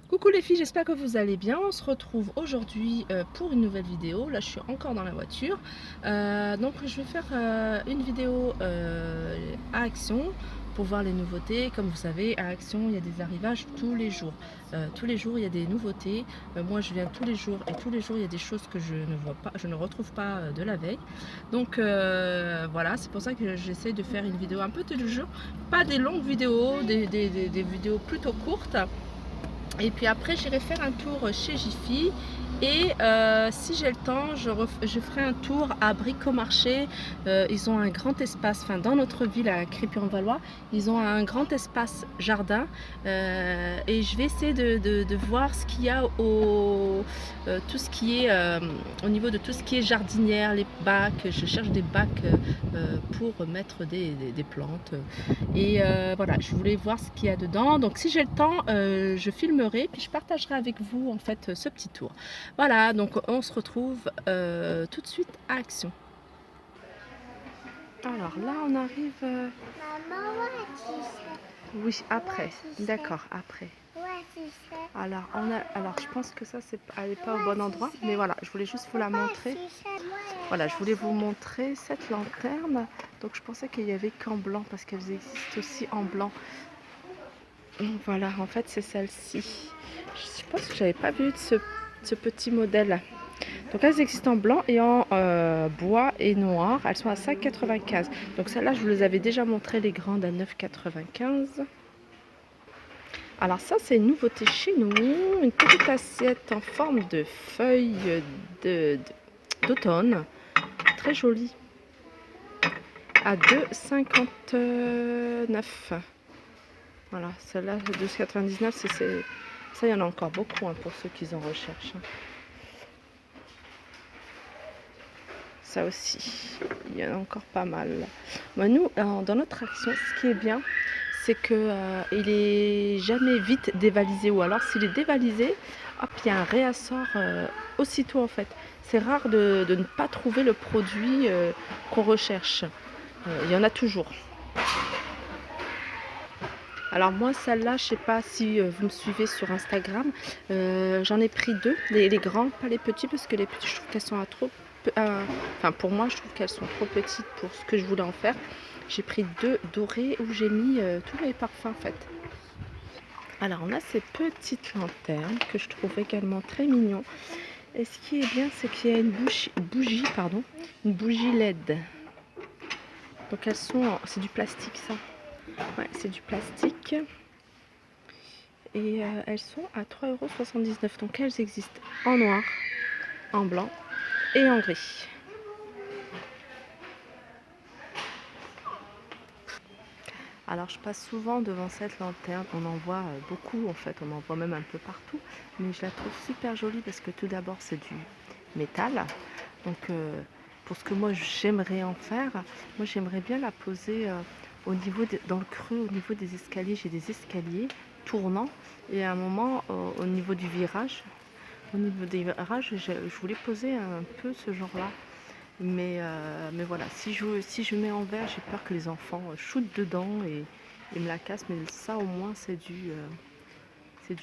Coucou les filles, j'espère que vous allez bien. On se retrouve aujourd'hui pour une nouvelle vidéo. Là je suis encore dans la voiture. Donc je vais faire une vidéo à Action pour voir les nouveautés. Comme vous savez, à Action il y a des arrivages tous les jours. Tous les jours il y a des nouveautés. Moi je viens tous les jours et tous les jours il y a des choses que je ne vois pas, je ne retrouve pas de la veille. Donc voilà, c'est pour ça que j'essaie de faire une vidéo un peu tous les jours. Pas des longues vidéos, des vidéos plutôt courtes. Et puis après j'irai faire un tour chez Jiffy et si j'ai le temps je ferai un tour à Bricomarché. Ils ont un grand espace, enfin dans notre ville à Crépy-en-Valois, ils ont un grand espace jardin et je vais essayer de voir ce qu'il y a tout ce qui est au niveau de tout ce qui est jardinière, les bacs. Je cherche des bacs pour mettre des plantes et voilà, je voulais voir ce qu'il y a dedans. Donc si j'ai le temps je filmerai puis je partagerai avec vous en fait ce petit tour. Voilà, donc on se retrouve tout de suite à Action. Alors là on arrive Maman, ouais, tu sais. oui après, Ouais, tu sais. d'accord, après. Ouais, tu sais. Alors je pense que ça elle n'est pas au Ouais, bon tu endroit, sais. mais voilà, je voulais juste vous la montrer. Ouais, tu sais. Ouais, Voilà, je voulais tu vous sais. montrer cette lanterne. Donc je pensais qu'il y avait qu'en blanc parce qu'elles existent aussi en blanc. Voilà, en fait c'est celle-ci. Je pense que j'avais pas vu de ce petit modèle. Donc elles existent en blanc et en bois et noir. Elles sont à 5,95. Donc celles-là, je vous les avais déjà montré, les grandes à 9,95. Alors ça, c'est une nouveauté chez nous. Une petite assiette en forme de feuilles d'automne. Très jolie. À 2,59. Voilà, celle-là, 2,99, ça, il y en a encore beaucoup pour ceux qui en recherchent. Ça aussi, il y en a encore pas mal. Moi, nous, dans notre Action, ce qui est bien, c'est que il est jamais vite dévalisé, ou alors s'il est dévalisé, hop, il y a un réassort aussitôt en fait. C'est rare de ne pas trouver le produit qu'on recherche. Il y en a toujours. Alors moi celle-là, je sais pas si vous me suivez sur Instagram, j'en ai pris deux, les grands, pas les petits, parce que les petits je trouve qu'elles sont enfin pour moi je trouve qu'elles sont trop petites pour ce que je voulais en faire. J'ai pris deux dorés où j'ai mis tous mes parfums en fait. Alors on a ces petites lanternes que je trouve également très mignon. Et ce qui est bien, c'est qu'il y a une bougie LED. Donc elles sont, c'est du plastique ça. Ouais, c'est du plastique. Et elles sont à 3,79 €. Donc elles existent en noir, en blanc et en gris. Alors je passe souvent devant cette lanterne, on en voit beaucoup en fait, on en voit même un peu partout, mais je la trouve super jolie parce que tout d'abord c'est du métal. Donc pour ce que moi j'aimerais en faire, moi j'aimerais bien la poser au niveau dans le creux, au niveau des escaliers. J'ai des escaliers tournants et à un moment au niveau du virage, au niveau des virages, je voulais poser un peu ce genre là. Mais voilà, si je mets en verre, j'ai peur que les enfants shootent dedans et me la cassent. Mais ça au moins c'est du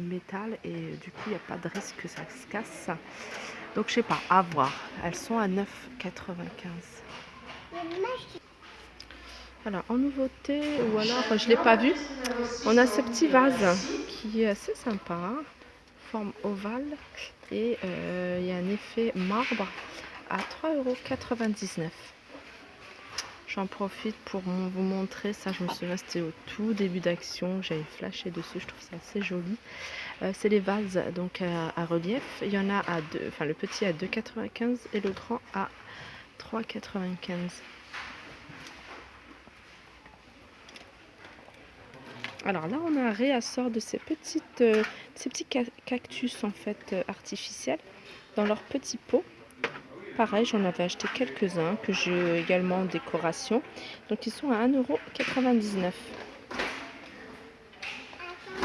métal et du coup il n'y a pas de risque que ça se casse. Donc je sais pas, à voir. Elles sont à 9,95. Voilà, en nouveauté, ou alors je ne l'ai pas vu, on a ce petit vase qui est assez sympa, forme ovale, et il y a un effet marbre à 3,99 €. J'en profite pour vous montrer ça. Je me souviens, c'était au tout début d'Action, j'avais flashé dessus, je trouve ça assez joli. C'est les vases donc à relief. Il y en a à deux, enfin le petit à 2,95 et le grand à 3,95. Alors là, on a un réassort de ces petits cactus en fait artificiels dans leurs petits pots. Pareil, j'en avais acheté quelques-uns que j'ai également en décoration. Donc ils sont à 1,99 €.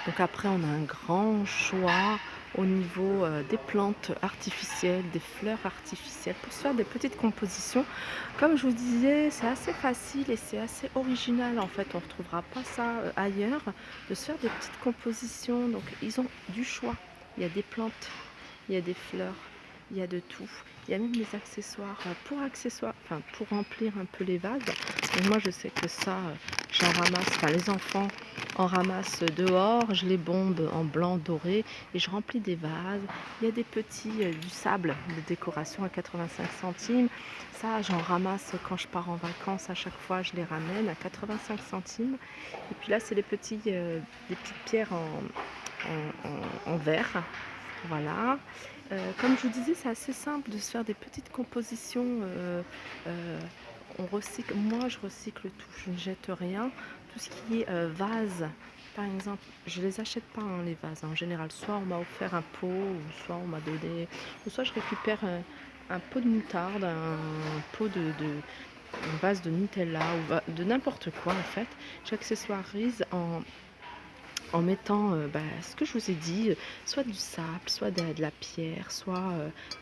Donc après, on a un grand choix au niveau des plantes artificielles, des fleurs artificielles, pour se faire des petites compositions. Comme je vous disais, c'est assez facile et c'est assez original en fait, on ne retrouvera pas ça ailleurs, de se faire des petites compositions. Donc ils ont du choix, il y a des plantes, il y a des fleurs, il y a de tout. Il y a même les accessoires pour remplir un peu les vases. Et moi je sais que ça, j'en ramasse, enfin les enfants en ramassent dehors, je les bombe en blanc doré et je remplis des vases. Il y a des petits, du sable de décoration à 85 centimes. Ça j'en ramasse quand je pars en vacances, à chaque fois je les ramène à 85 centimes. Et puis là c'est des petites pierres en verre. Voilà. Comme je vous disais, c'est assez simple de se faire des petites compositions. On recycle, moi je recycle tout, je ne jette rien. Tout ce qui est vase, par exemple, je les achète pas les vases en général. Soit on m'a offert un pot, ou soit on m'a donné, ou soit je récupère un pot de moutarde, un pot un vase de Nutella ou de n'importe quoi en fait. J'accessoirise en mettant ce que je vous ai dit, soit du sable, soit de la pierre, soit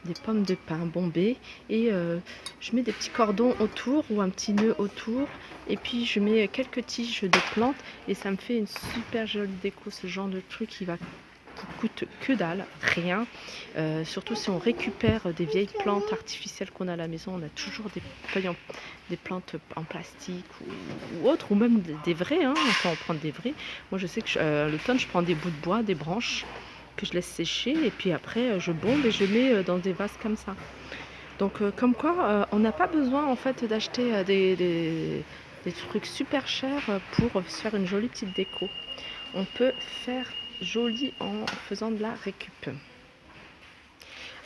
des pommes de pin bombées. Et je mets des petits cordons autour ou un petit nœud autour. Et puis je mets quelques tiges de plantes et ça me fait une super jolie déco, ce genre de truc qui coûte que dalle, rien. Surtout si on récupère des vieilles plantes artificielles qu'on a à la maison, on a toujours des feuilles des plantes en plastique ou autres, ou même des vraies, hein, on peut en prendre des vrais. Moi je sais que l'automne je prends des bouts de bois, des branches que je laisse sécher et puis après je bombe et je mets dans des vases comme ça. Donc comme quoi on n'a pas besoin en fait d'acheter des trucs super chers pour se faire une jolie petite déco. On peut faire joli en faisant de la récup.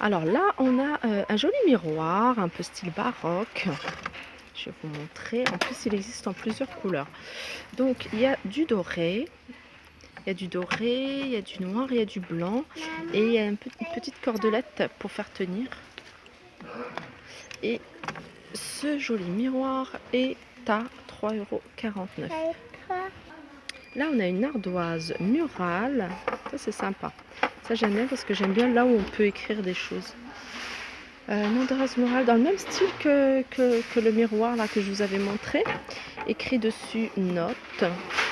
Alors là on a un joli miroir un peu style baroque. Je vais vous montrer. En plus il existe en plusieurs couleurs. Donc il y a du doré, il y a du noir, il y a du blanc et il y a une petite cordelette pour faire tenir. Et ce joli miroir est à 3,49 €. Là on a une ardoise murale, ça c'est sympa, ça j'aime bien parce que j'aime bien là où on peut écrire des choses. Une ardoise murale dans le même style que le miroir là que je vous avais montré, écrit dessus notes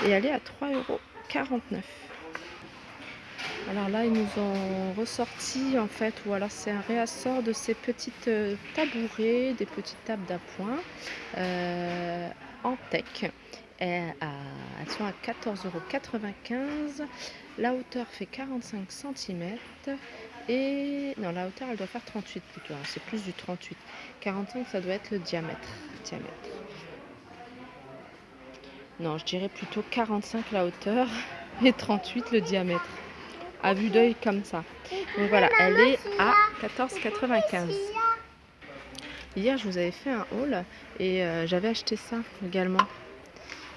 et elle est à 3,49 €. Alors là ils nous ont ressorti en fait, ou alors c'est un réassort de ces petites tabourets, des petites tables d'appoint en teck. Elles sont à 14,95 €. La hauteur fait 45 cm. Et non, la hauteur elle doit faire 38 plutôt. Hein. C'est plus du 38. 45 ça doit être le diamètre. Non, je dirais plutôt 45 la hauteur et 38 le diamètre. À vue d'œil comme ça. Donc voilà, elle est à 14,95 €. Hier je vous avais fait un haul et j'avais acheté ça également.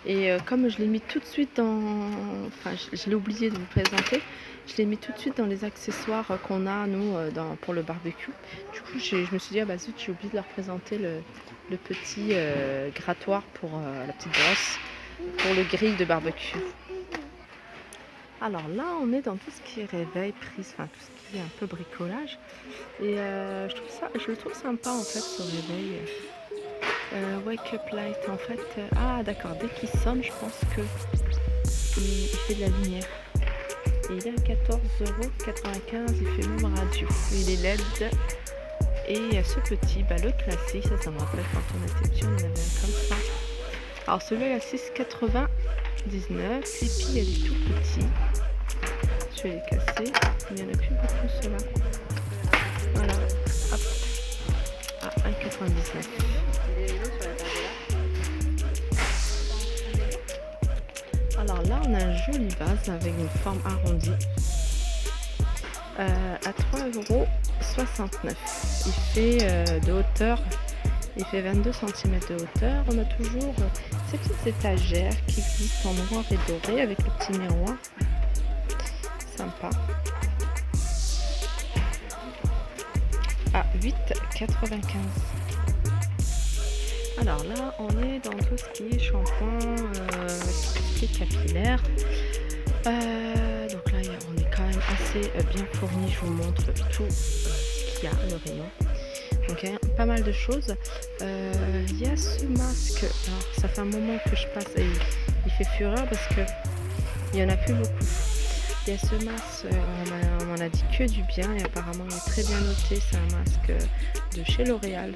Et comme je l'ai mis tout de suite enfin je l'ai oublié de vous présenter, je l'ai mis tout de suite dans les accessoires qu'on a nous pour le barbecue. Du coup je me suis dit, ah bah zut, j'ai oublié de leur présenter le petit grattoir pour la petite brosse pour le grill de barbecue. Alors là on est dans tout ce qui est réveil, prise, enfin tout ce qui est un peu bricolage. Et je le trouve sympa en fait ce réveil. Wake up light en fait, ah d'accord, dès qu'il sonne je pense que il fait de la lumière et il est à 14,95 €. Il fait même radio, il est LED et ce petit, le classique, ça me rappelle quand on était petit, on en avait un comme ça. Alors celui-là il est à 6,99 €, et puis il y a des tout petits, je vais les casser, il n'y en a plus beaucoup ceux-là. Voilà, hop, à 1,99 €. Alors là on a un joli vase avec une forme arrondie à 3,69 €. Il fait de hauteur, il fait 22 cm de hauteur. On a toujours ces petites étagères qui existent en noir et doré avec le petit miroir. Sympa. À 8,95 €. Alors là, on est dans tout ce qui est shampoing, tout ce qui est capillaire. Donc là, on est quand même assez bien fourni. Je vous montre tout ce qu'il y a, le rayon. Donc il y a pas mal de choses. Il y a ce masque. Alors ça fait un moment que je passe et il fait fureur parce que il n'y en a plus beaucoup. Il y a ce masque, on m'en a dit que du bien et apparemment il est très bien noté. C'est un masque de chez L'Oréal.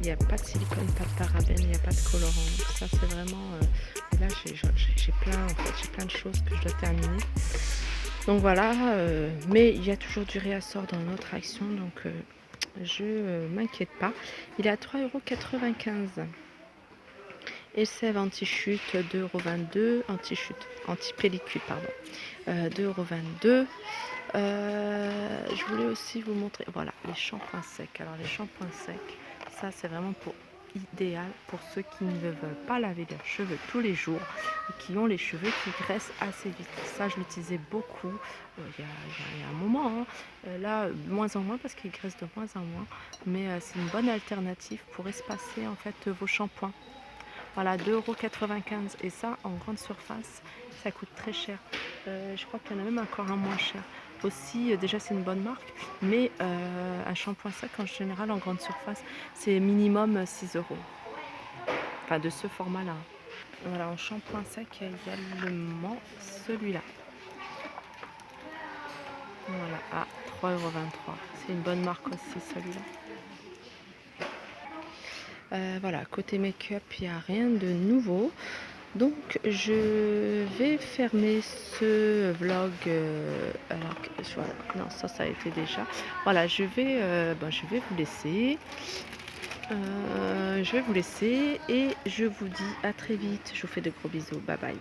Il n'y a pas de silicone, pas de parabènes, il n'y a pas de colorant. Donc ça c'est vraiment... là j'ai plein de choses que je dois terminer. Donc voilà, mais il y a toujours du réassort dans notre action, donc je m'inquiète pas. Il est à 3,95 €. Et sève anti-chute 2,22 €, anti-pellicule pardon, 2,22 €. Je voulais aussi vous montrer, voilà, les shampoings secs. Alors les shampoings secs, ça c'est vraiment idéal pour ceux qui ne veulent pas laver leurs cheveux tous les jours et qui ont les cheveux qui graissent assez vite. Ça je l'utilisais beaucoup il y a un moment, hein. Là moins en moins parce qu'ils graissent de moins en moins, mais c'est une bonne alternative pour espacer en fait vos shampoings. Voilà, 2,95 € et ça en grande surface ça coûte très cher. Je crois qu'il y en a même encore un moins cher aussi. Déjà c'est une bonne marque, mais un shampoing sec en général en grande surface c'est minimum 6 €, enfin de ce format là. Voilà, en shampoing sec il y a également celui-là, voilà, à 3,23 €. C'est une bonne marque aussi celui-là. Voilà, côté make-up il n'y a rien de nouveau. Donc je vais fermer ce vlog. Alors voilà, non, ça a été déjà. Voilà, je vais vous laisser. Je vais vous laisser et je vous dis à très vite. Je vous fais de gros bisous. Bye bye.